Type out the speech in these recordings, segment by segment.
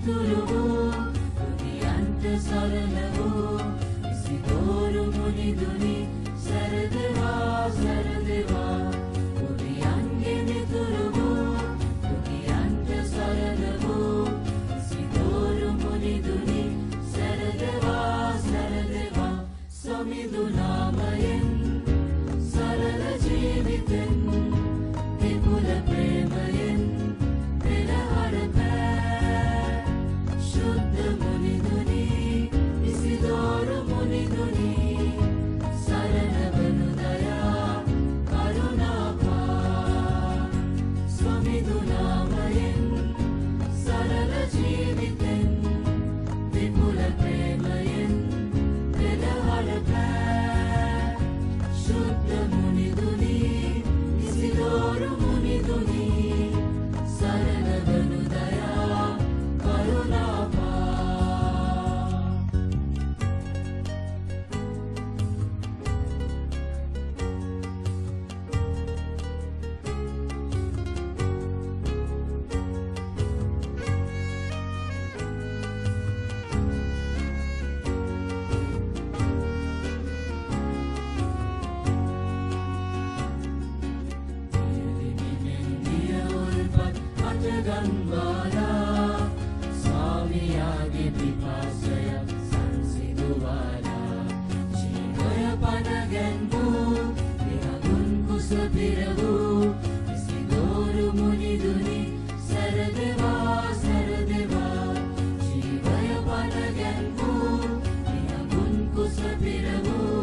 මිතුරු වූ දුතියන්ත සරණ වූ ඉසිදෝරු මුනිදුනි සරදවා සරදවා දුතියන්ගේ මිතුරු වූ දුතියන්ත සරණ වූ ඉසිදෝරු මුනිදුනි සරදවා සරදවා සමිඳු නාමයෙන් සරල ජීවිතෙන් විපුල ප්‍රේමයෙන් පෙරහර පෑ ශුද්ධ මුනිදුනි ඉසිදෝරු මුනිදුනි සරණ වනු දයා කරුණාපා ස්වමිඳු නාමයෙන් සරල ජීවිතෙන් විපුල ප්‍රේමයෙන් පෙරහර පෑ ශුද්ධ මුනිදුනි ඉසිදෝරු මුනිදුනි සරණ වනු දයා කරුණාපා ගන්වාලා ස්වාමියාගේ පිපාසය සංසිඳුවාලා ජීවය පන ගැන්වූ විහඟුන් කුස පිරවූ ඉසිදෝරු මුනිදුනි සරදවා සරදවා ජීවය පන ගැන්වූ විහඟුන් කුස පිරවූ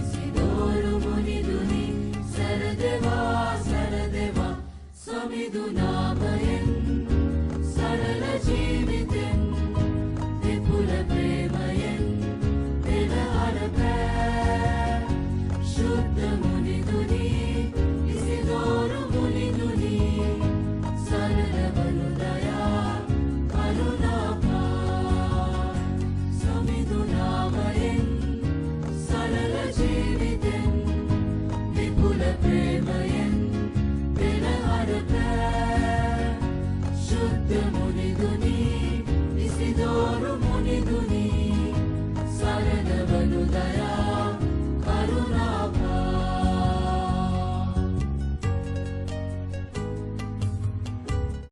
ඉසිදෝරු මුනිදුනි සරදවා සරදවා සමිඳු නාමයෙන් සරල ජීවිතෙන්